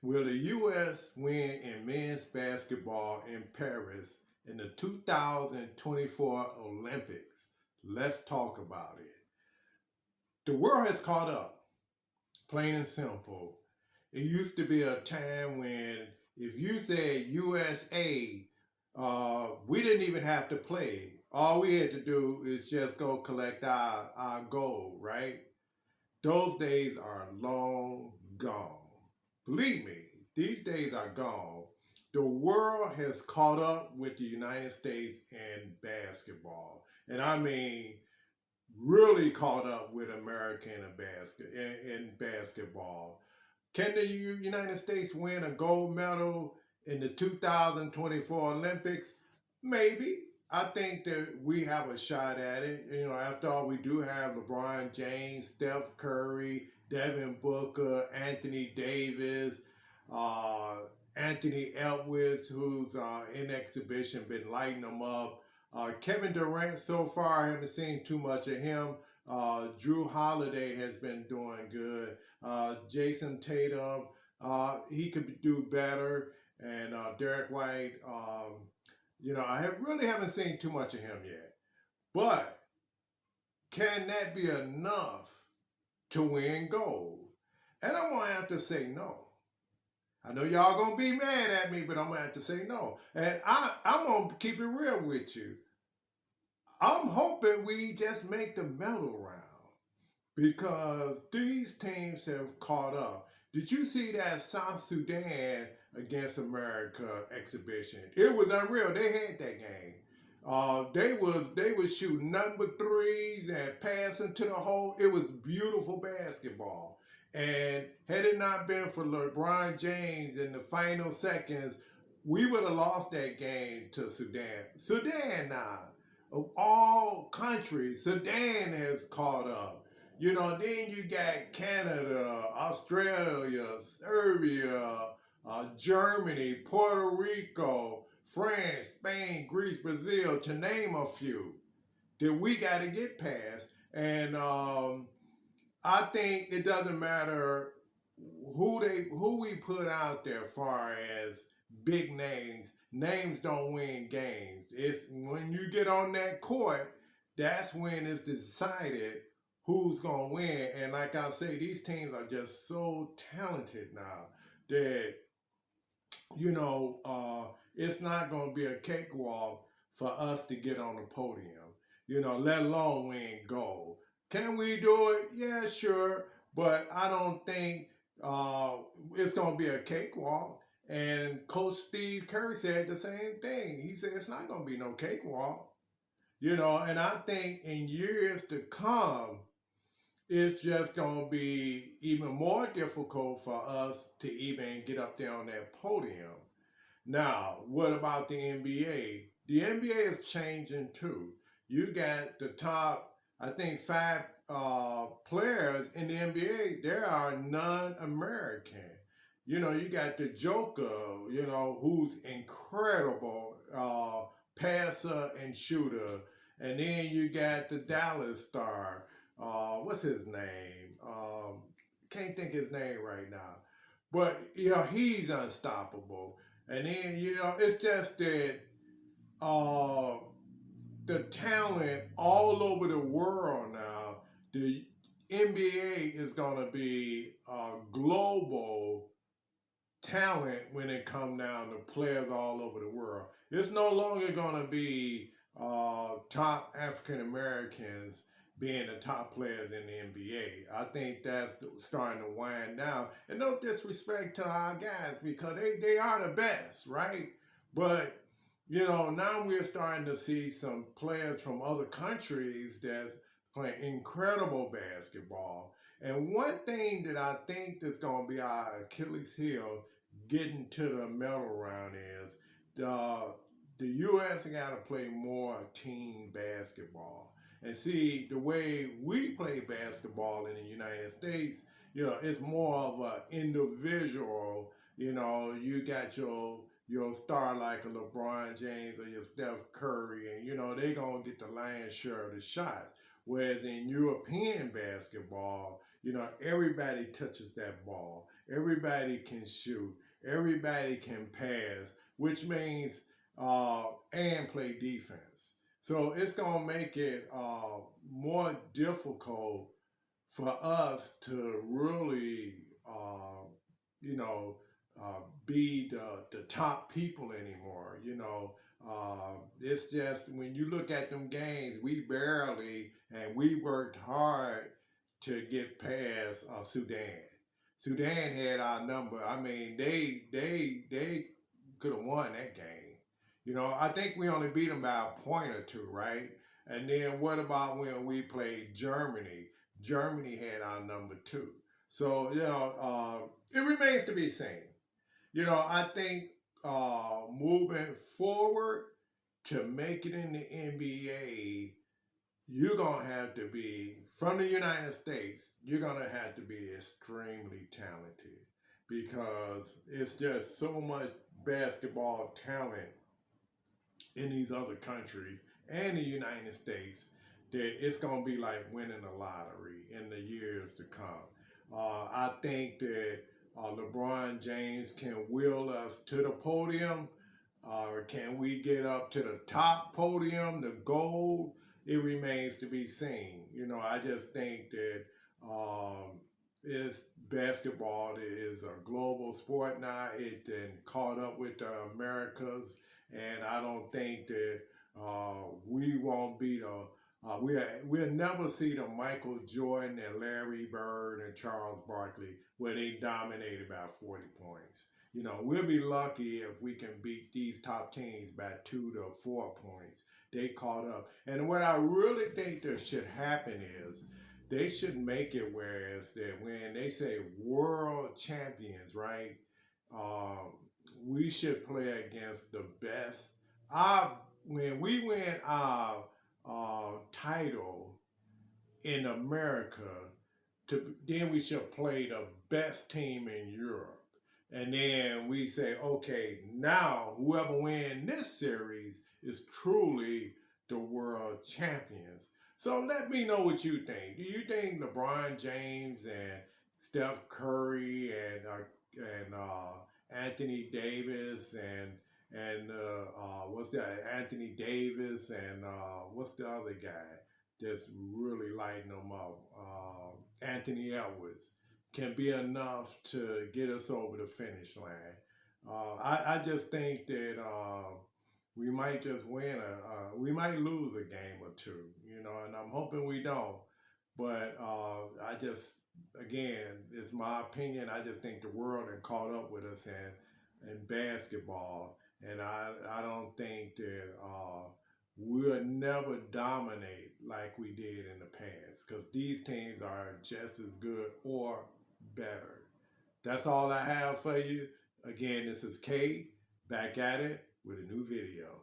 Will the U.S. win in men's basketball in Paris in the 2024 Olympics? Let's talk about it. The world has caught up, plain and simple. It used to be a time when if you said USA, we didn't even have to play. All we had to do is just go collect our gold, right? Those days are long gone. Believe me, these days are gone. The world has caught up with the United States in basketball. And I mean, really caught up with America in basketball. Can the United States win a gold medal in the 2024 Olympics? Maybe. I think that we have a shot at it. You know, after all, we do have LeBron James, Steph Curry, Devin Booker, Anthony Davis, uh, Anthony Edwards, who's in exhibition, been lighting them up. Kevin Durant, so far, I haven't seen too much of him. Drew Holiday has been doing good. Jason Tatum, he could do better. And Derek White, really haven't seen too much of him yet. But can that be enough to win gold? And I'm going to have to say no. I know y'all going to be mad at me, but I'm going to have to say no. And I'm going to keep it real with you. I'm hoping we just make the medal round because these teams have caught up. Did you see that South Sudan against America exhibition? It was unreal. They had that game. They was shooting nothing but threes and passing to the hole. It was beautiful basketball. And had it not been for LeBron James in the final seconds, we would have lost that game to Sudan. Sudan now, of all countries, Sudan has caught up. You know, then you got Canada, Australia, Serbia, Germany, Puerto Rico, France, Spain, Greece, Brazil, to name a few that we got to get past. And I think it doesn't matter who we put out there, far as big names. Names don't win games. It's when you get on that court, that's when it's decided who's gonna win. And like I say, these teams are just so talented now that it's not gonna be a cakewalk for us to get on the podium. Let alone win gold. Can we do it? Yeah, sure. But I don't think it's going to be a cakewalk. And Coach Steve Kerr said the same thing. He said it's not going to be no cakewalk. And I think in years to come, it's just going to be even more difficult for us to even get up there on that podium. Now, what about the NBA? The NBA is changing too. You got the top, I think, five players in the NBA. There are non-American. You got the Joker, who's incredible passer and shooter. And then you got the Dallas star. What's his name? Can't think his name right now. But, he's unstoppable. And then, it's just that the talent all over the world now, the NBA is going to be a global talent when it comes down to players all over the world. It's no longer going to be top African Americans being the top players in the NBA. I think that's starting to wind down. And no disrespect to our guys because they are the best, right? But now we're starting to see some players from other countries that's playing incredible basketball. And one thing that I think that's going to be our Achilles heel getting to the medal round is the U.S. got to play more team basketball. And see, the way we play basketball in the United States, it's more of an individual. You got your star like a LeBron James or your Steph Curry, and they gonna get the lion's share of the shots. Whereas in European basketball, everybody touches that ball. everybody can shoot, everybody can pass, which means and play defense. So it's gonna make it more difficult for us to really, you know, be the top people anymore. It's just when you look at them games, we barely and we worked hard to get past Sudan. Sudan had our number. I mean, they could have won that game. I think we only beat them by a point or two, right? And then what about when we played Germany? Germany had our number too. So it remains to be seen. I think moving forward to make it in the NBA, you're going to have to be, from the United States, you're going to have to be extremely talented because it's just so much basketball talent in these other countries and the United States that it's going to be like winning a lottery in the years to come. I think that LeBron James can wheel us to the podium. Can we get up to the top podium, the gold? It remains to be seen. I just think that it's basketball is a global sport now. It then caught up with the Americas, and I don't think that we won't be the we'll never see the Michael Jordan and Larry Bird and Charles Barkley where they dominated by 40 points. We'll be lucky if we can beat these top teams by 2 to 4 points. They caught up. And what I really think that should happen is they should make it whereas that when they say world champions, right? We should play against the best. When we win our title in America, then we should play the best team in Europe. And then we say, okay, now whoever wins this series is truly the world champions. So let me know what you think. Do you think LeBron James and Steph Curry and Anthony Davis and what's that? Anthony Davis and what's the other guy that's really lighting them up? Anthony Edwards can be enough to get us over the finish line. I just think that we might just win we might lose a game or two, and I'm hoping we don't. But again, it's my opinion. I just think the world had caught up with us in basketball, and I don't think that we'll never dominate like we did in the past because these teams are just as good or better. That's all I have for you. Again, this is Kay back at it with a new video.